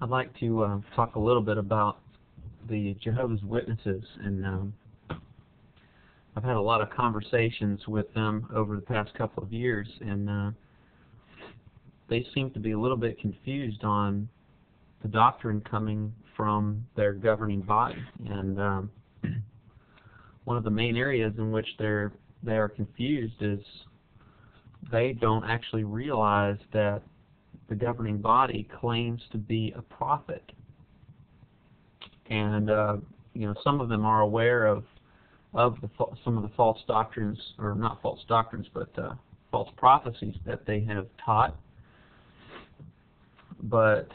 I'd like to talk a little bit about the Jehovah's Witnesses, and I've had a lot of conversations with them over the past couple of years, and they seem to be a little bit confused on the doctrine coming from their governing body. And one of the main areas in which they are confused is they don't actually realize that the governing body claims to be a prophet. And some of them are aware of some of the false doctrines, or not false doctrines, but false prophecies that they have taught. But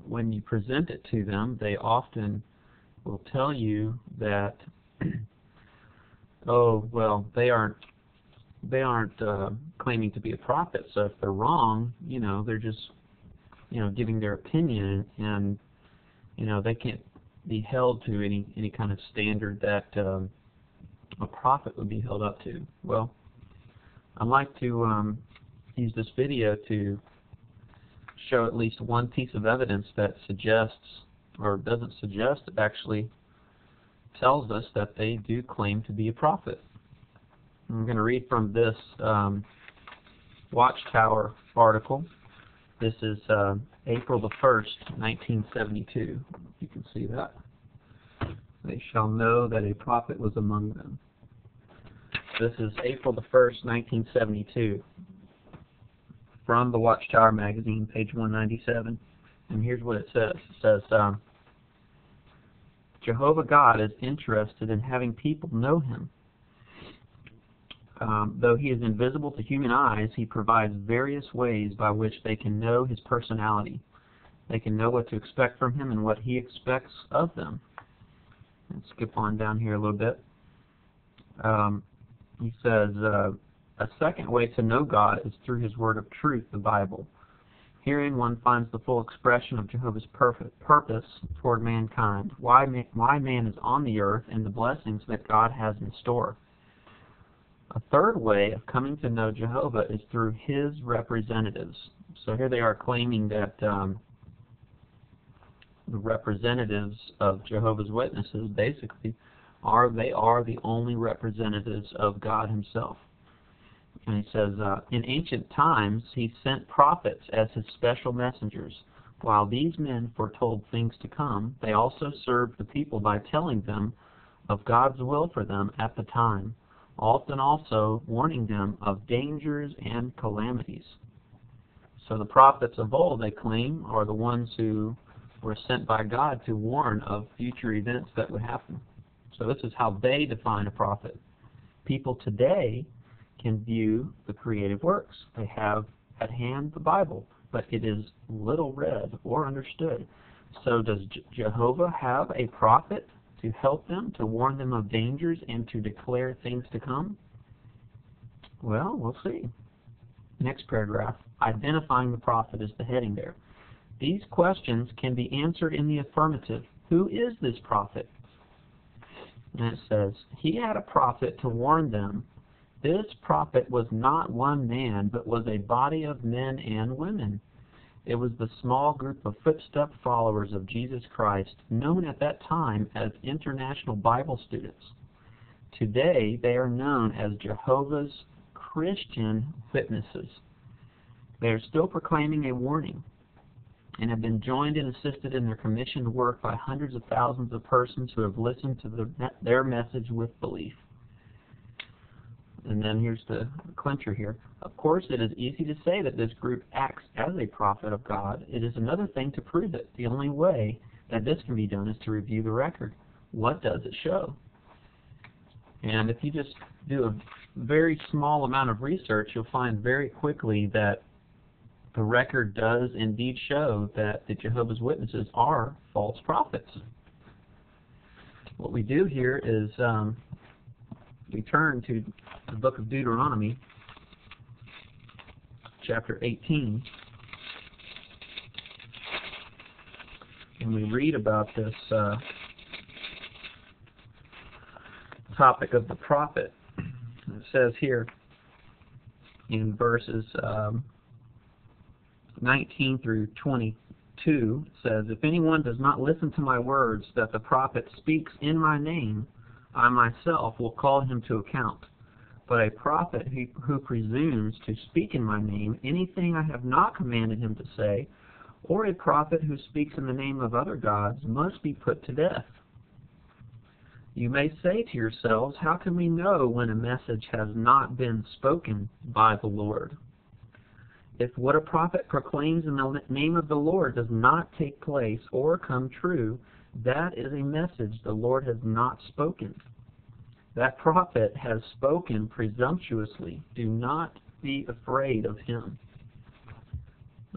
when you present it to them, they often will tell you that, oh, well, they aren't claiming to be a prophet, so if they're wrong, they're just giving their opinion, and they can't be held to any kind of standard that a prophet would be held up to. Well, I'd like to use this video to show at least one piece of evidence that suggests, or doesn't suggest, it actually tells us that they do claim to be a prophet. I'm going to read from this Watchtower article. This is April the 1st, 1972. You can see that. They shall know that a prophet was among them. This is April the 1st, 1972, from the Watchtower magazine, page 197. And here's what it says. It says, Jehovah God is interested in having people know Him. Though He is invisible to human eyes, He provides various ways by which they can know His personality. They can know what to expect from Him and what He expects of them. Let's skip on down here a little bit. He says, a second way to know God is through His word of truth, the Bible. Herein one finds the full expression of Jehovah's purpose toward mankind, why man is on the earth, and the blessings that God has in store. A third way of coming to know Jehovah is through His representatives. So here they are claiming that the representatives of Jehovah's Witnesses basically are the only representatives of God Himself. And he says, in ancient times He sent prophets as His special messengers. While these men foretold things to come, they also served the people by telling them of God's will for them at the time, often also warning them of dangers and calamities. So the prophets of old, they claim, are the ones who were sent by God to warn of future events that would happen. So this is how they define a prophet. People today can view the creative works. They have at hand the Bible, but it is little read or understood. So does Jehovah have a prophet to help them, to warn them of dangers, and to declare things to come? Well, we'll see. Next paragraph, identifying the prophet, is the heading there. These questions can be answered in the affirmative. Who is this prophet? And it says, he had a prophet to warn them. This prophet was not one man, but was a body of men and women. It was the small group of footstep followers of Jesus Christ, known at that time as International Bible Students. Today, they are known as Jehovah's Christian Witnesses. They are still proclaiming a warning, and have been joined and assisted in their commissioned work by hundreds of thousands of persons who have listened to their message with belief. And then here's the clincher here. Of course, it is easy to say that this group acts as a prophet of God. It is another thing to prove it. The only way that this can be done is to review the record. What does it show? And if you just do a very small amount of research, you'll find very quickly that the record does indeed show that the Jehovah's Witnesses are false prophets. What we do here is we turn to the book of Deuteronomy, chapter 18, and we read about this topic of the prophet. It says here in verses 19 through 20, 2 says, "If anyone does not listen to my words that the prophet speaks in my name, I myself will call him to account. But a prophet who presumes to speak in my name anything I have not commanded him to say, or a prophet who speaks in the name of other gods, must be put to death. You may say to yourselves, how can we know when a message has not been spoken by the Lord? If what a prophet proclaims in the name of the Lord does not take place or come true, that is a message the Lord has not spoken. That prophet has spoken presumptuously. Do not be afraid of him."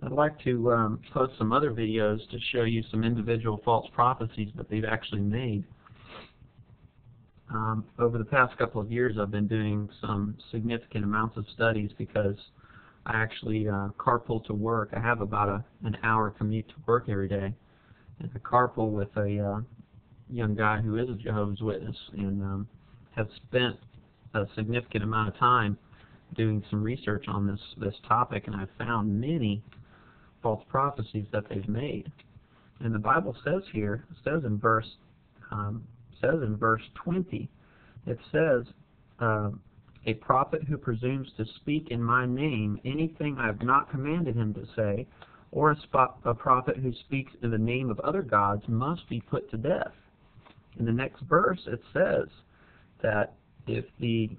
I'd like to post some other videos to show you some individual false prophecies that they've actually made. Over the past couple of years, I've been doing some significant amounts of studies because I actually carpool to work. I have about an hour commute to work every day, and I carpool with a young guy who is a Jehovah's Witness, and have spent a significant amount of time doing some research on this topic, and I've found many false prophecies that they've made. And the Bible says here, says in verse 20, it says, "A prophet who presumes to speak in my name anything I have not commanded him to say, or a prophet who speaks in the name of other gods must be put to death." In the next verse it says that if the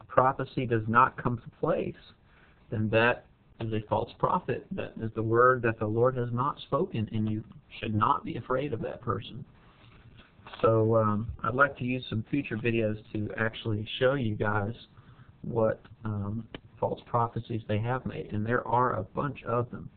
prophecy does not come to place, then that is a false prophet. That is the word that the Lord has not spoken, and you should not be afraid of that person. So I'd like to use some future videos to actually show you guys what false prophecies they have made, and there are a bunch of them.